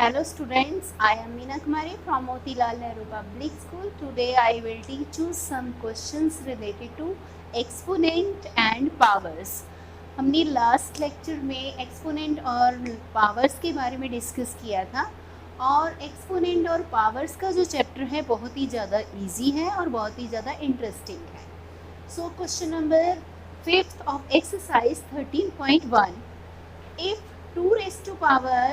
Hello students, I am Meena Kumari from Motilal Nehru Public School. Today I will teach you some questions related to exponent and powers. हमने last lecture में exponent और powers के बारे में discuss किया था और exponent और पावर्स का जो चैप्टर है बहुत ही ज़्यादा इजी है और बहुत ही ज़्यादा इंटरेस्टिंग है. So question number 5th of exercise 13.1. If 2 raised to power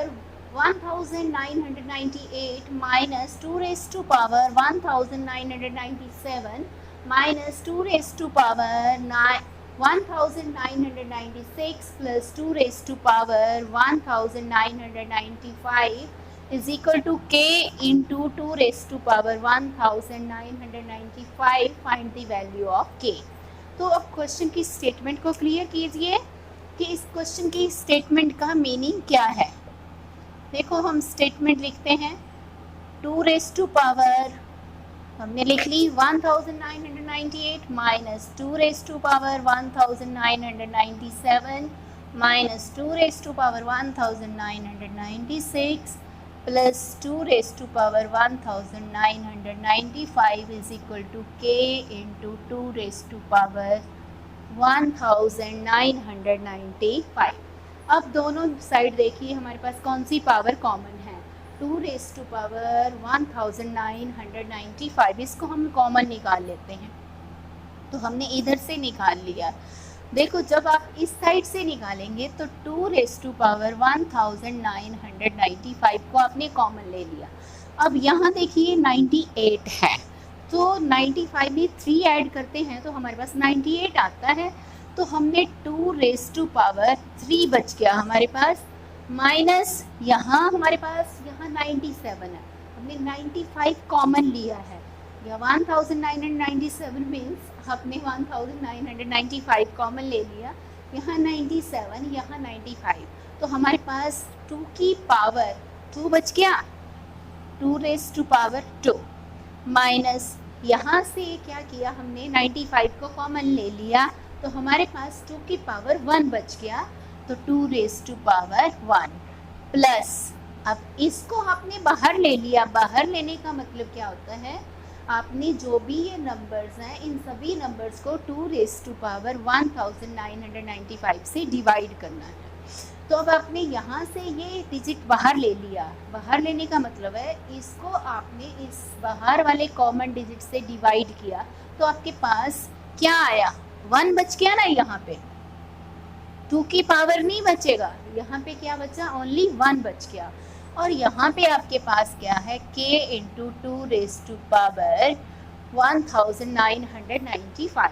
1998 minus 2 raised to power 1997 minus 2 raised to power 1996 plus 2 raised to power 1995 is equal to k into 2 raised to power 1995. Find the value of k. तो अब question की statement को clear कीजिए कि इस question की statement का meaning क्या है. देखो हम स्टेटमेंट लिखते हैं 2 रेज़ टू पावर हमने लिख ली 1998 minus 2 raise to power 1997 minus 2 raise to power 1996 plus 2 raise to power 1995 is equal to k into 2 raise to power 1995. अब दोनों साइड देखिए हमारे पास कौन सी पावर कॉमन है. 2 रेज़ टू पावर 1995 इसको हम कॉमन निकाल लेते हैं. तो हमने इधर से निकाल लिया. देखो जब आप इस साइड से निकालेंगे तो 2 रेज़ टू पावर 1995 को आपने कॉमन ले लिया. अब यहाँ देखिए 98 है तो 95 में 3 ऐड करते हैं तो हमारे पास 98 आता है. तो हमने 2 रेज़ टू पावर 3 बच गया हमारे पास माइनस यहाँ हमारे पास यहाँ 97 है. हमने 95 कॉमन लिया है या 1997 मीन्स हमने 1995 कॉमन ले लिया. यहाँ 97 यहाँ 95 तो हमारे पास 2 की पावर 2 बच गया 2 रेज़ टू पावर 2 माइनस यहाँ से क्या किया हमने 95 को कॉमन ले लिया तो हमारे पास 2 की पावर 1 बच गया तो 2 रेज़ टू पावर 1 प्लस अब इसको आपने बाहर ले लिया. बाहर लेने का मतलब क्या होता है आपने जो भी ये नंबर्स हैं इन सभी नंबर्स को 2 रेज़ टू पावर 1995 से डिवाइड करना है. तो अब आपने यहाँ से ये डिजिट बाहर ले लिया. बाहर लेने का मतलब है इसको आपने इस बाहर वाले कॉमन डिजिट से डिवाइड किया तो आपके पास क्या आया 1 बच गया ना. यहाँ पे 2 की पावर नहीं बचेगा. यहाँ पे क्या बचा ओनली 1 बच गया. और यहाँ पे आपके पास क्या है k into 2 raise to power 1995.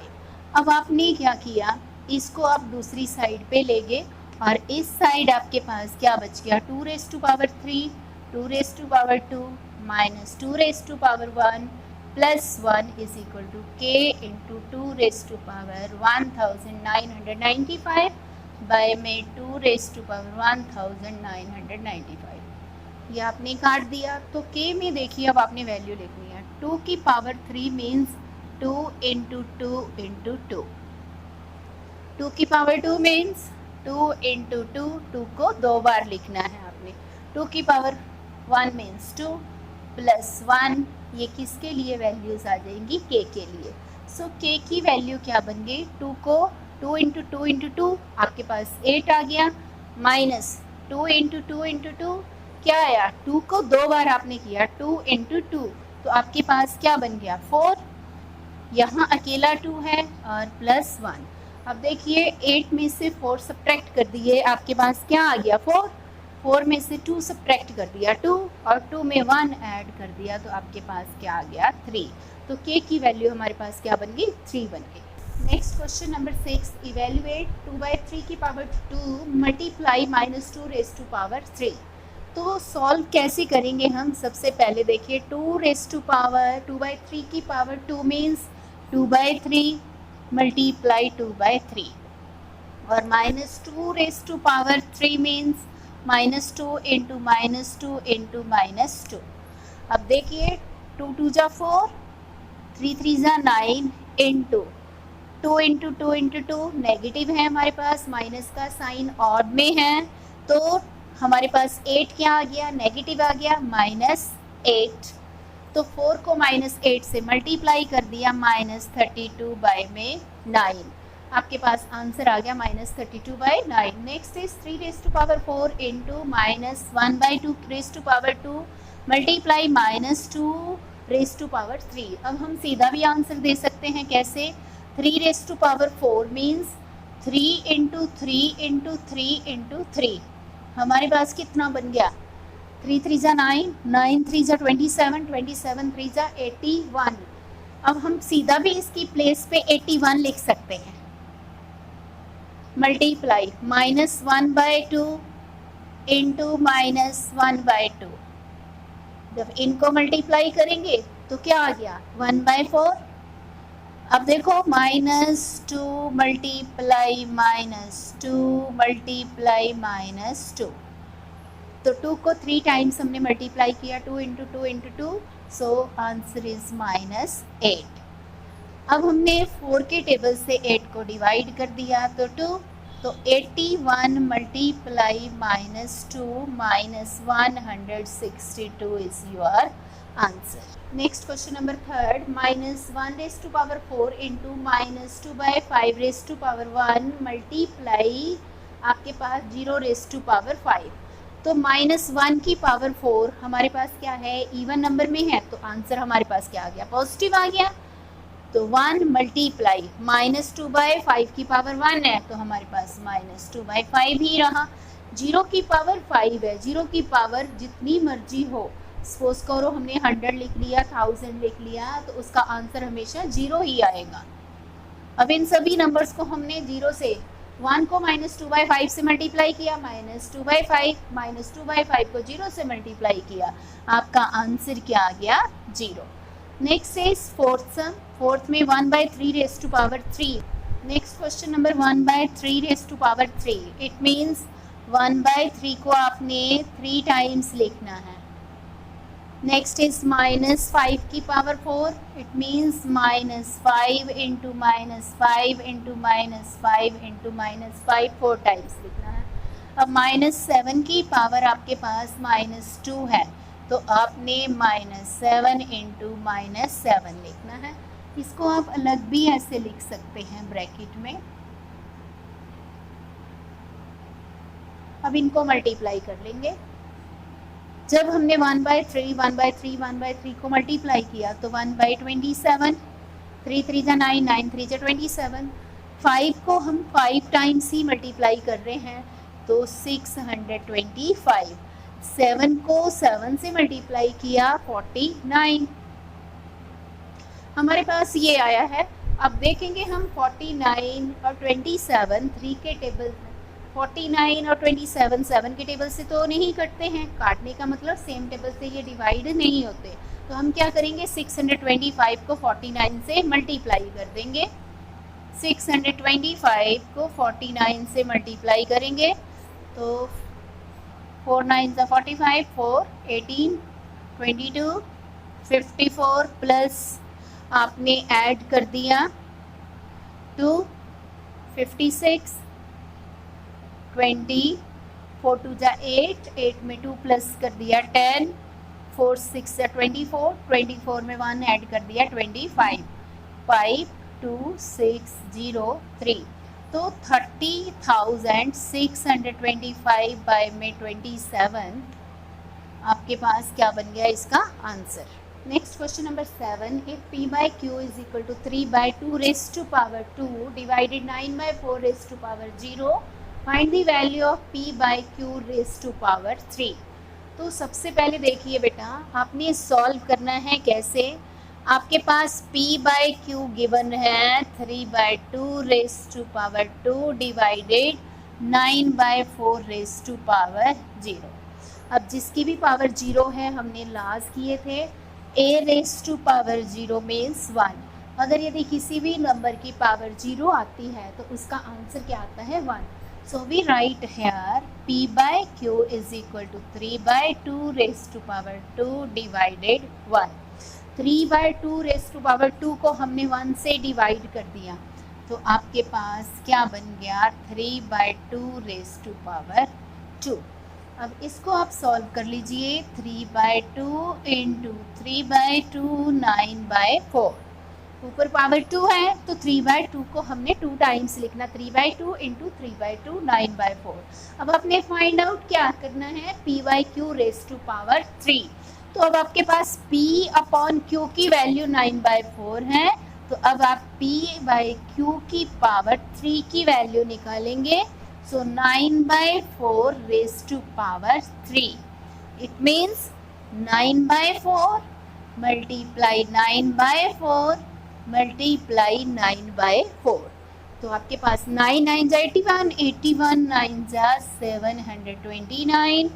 अब आपने क्या किया इसको आप दूसरी साइड पे ले गए और इस साइड आपके पास क्या बच गया 2 raise to power 3 2 raise to power 2 minus 2 raise to power 1 plus 1 is equal to k into 2 raise to power 1995 by में 2 रेज़ टू पावर 1995. ये आपने काट दिया तो k में देखिए अब आपने वैल्यू लिखनी है 2 की पावर 3 मीन्स 2 इंटू 2 इंटू 2. 2 की पावर 2 मीन्स 2 इंटू 2 2 को 2 बार लिखना है आपने. 2 की पावर 1 मीन्स 2 प्लस 1 ये किसके लिए वैल्यूज़ आ जाएंगी k के लिए. सो k की वैल्यू क्या बन गई 2 को 2 इंटू 2 इंटू 2 आपके पास 8 आ गया माइनस 2 इंटू 2 इंटू 2 क्या आया 2 को 2 बार आपने किया 2 इंटू 2 तो आपके पास क्या बन गया 4. यहाँ अकेला 2 है और प्लस 1. अब देखिए 8 में से 4 सब्ट्रैक्ट कर दिए आपके पास क्या आ गया 4. 4 में से 2 सब्ट्रैक्ट कर दिया 2 और 2 में 1 ऐड कर दिया तो आपके पास क्या आ गया 3. तो k की वैल्यू हमारे पास क्या बन गई 3 बन गई. Next question number 6. इवेल्युएट 2/3 की power 2 multiply minus 2 raise to power 3. तो सॉल्व कैसे करेंगे हम. सबसे पहले देखिए 2 रेज़ टू पावर 2/3 की पावर 2 मीन्स 2/3 मल्टीप्लाई 2/3 और minus 2 raise to power 3 means minus 2 into minus 2 into minus 2. अब देखिए 2 2 जा 4 3 3 जा 9 इंटू 2 इंटू 2 इंटू 2 नेगेटिव है हमारे पास माइनस का साइन ऑड में है तो हमारे पास 8 क्या आ गया, नेगेटिव आ गया, -8। तो 4 को -8 से मल्टीप्लाई कर दिया, -32 बाय में 9। आपके पास आंसर आ गया -32 by 9। Next is 3 raise to power 4 into -1/2 raise to power 2 multiply -2 raise to power 3। अब हम सीधा भी आंसर दे सकते हैं, कैसे? 3 raise to power 4 means 3 into 3 into 3 into 3। हमारे पास कितना बन गया? 3 3 जा 9, 9 3 जा 27, 27 3 जा 81। अब हम सीधा भी इसकी प्लेस पे 81 लिख सकते हैं। Multiply -1/2 into -1/2। जब इनको मल्टीप्लाई करेंगे तो क्या आ गया? 1/4। अब देखो -2 मल्टीप्लाई -2 मल्टीप्लाई -2। तो 2 को 3 टाइम्स हमने मल्टीप्लाई किया, 2 into 2 into 2, so answer is -8। अब हमने 4 के टेबल से 8 को डिवाइड कर दिया तो 2, तो 81 multiply -2 -162 is your answer. Next question number 3, -1 raise to power 4 into -2/5 raise to power 1 multiply आपके पास 0 रेज टू पावर 5। तो -1 की पावर 4 हमारे पास क्या है? इवन नंबर में है, तो आंसर हमारे पास क्या आ गया? पॉजिटिव आ गया। तो 1 मल्टीप्लाई -2/5 की पावर 1 है, तो हमारे पास -2/5 ही रहा। 0 की पावर 5 है, 0 की पावर जितनी मर्जी हो, सपोज करो हमने 100 लिख लिया, 1000 लिख लिया, तो उसका आंसर हमेशा 0 ही आएगा। अब इन सभी नंबर्स को हमने 0 से 1 को -2/5 से मल्टीप्लाई किया, -2/5 -2/5 को 0 से मल्टीप्लाई किया, आपका आंसर क्या आ गया? 0। Next is fourth sum. Fourth में 1/3 raise to power 3। Next question number 1/3 raise to power 3। It means 1/3 को आपने 3 टाइम्स लिखना है। नेक्स्ट इज -5 की power 4। It means -5 into -5 into -5 into -5 4 times लिखना है। अब -7 की पावर आपके पास -2 है, तो आपने -7 इंटू -7 लिखना है। इसको आप अलग भी ऐसे लिख सकते हैं ब्रैकेट में। अब इनको मल्टीप्लाई कर लेंगे। जब हमने 1/3 को मल्टीप्लाई किया तो 1/27, 3 3 जा 9, 9 3 जा 27। 5 को हम 5 टाइम्स ही मल्टीप्लाई कर रहे हैं, तो 625। 7 को 7 से मल्टीप्लाई किया, 49। हमारे पास ये आया है। अब देखेंगे हम 49 और 27 3 के टेबल, 49 और 27 7 के टेबल से तो नहीं कटते हैं। काटने का मतलब सेम टेबल से ये डिवाइड नहीं होते। तो हम क्या करेंगे? 625 को 49 से मल्टीप्लाई कर देंगे। 625 को 49 से मल्टीप्लाई करेंगे तो 4 9 45, 4 18 22 54 प्लस आपने ऐड कर दिया 2 56 20, 4 2 जा 8, 8 में 2 प्लस कर दिया 10, 4 6 जा 24, 24 में 1 ऐड कर दिया 25, 5 2 6 0 3। तो 30,625 बाय में 27 आपके पास क्या बन गया इसका answer. Next question number 7, if p by q is equal to 3/2 raised to power 2 divided 9/4 raised to power 0, find the value of p by q raised to power 3। तो सबसे पहले देखिए बेटा, आपने सॉल्व करना है कैसे। आपके पास p by q गिवन है 3/2 raised to power 2 divided 9/4 raised to power 0। अब जिसकी भी पावर 0 है हमने लास्ट किए थे a raised to power 0 means 1। अगर यदि किसी भी नंबर की पावर 0 आती है तो उसका आंसर क्या आता है 1। So we write here p by q is equal to 3/2 raised to power 2 divided 1। 3/2 raised to power 2 को हमने 1 से डिवाइड कर दिया तो आपके पास क्या बन गया 3/2 raised to power 2। अब इसको आप सॉल्व कर लीजिए। 3/2 इंटू 3/2 9/4। ऊपर पावर 2 है तो 3/2 को हमने 2 टाइम्स लिखना। 3/2 इंटू 3/2 9/4। अब आपने फाइंड आउट क्या करना है, p/q रेज टू पावर 3। तो अब आपके पास p/q की वैल्यू 9/4 है, तो अब आप p/q की पावर 3 की वैल्यू निकालेंगे। So 9/4 raised to power 3. It means 9/4 multiply 9/4 multiply 9/4. तो आपके पास 9 9 81, 81 9 729,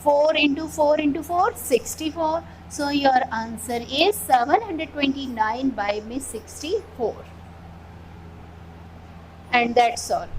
4 into 4 into 4 64. So your answer is 729 by 64. And that's all.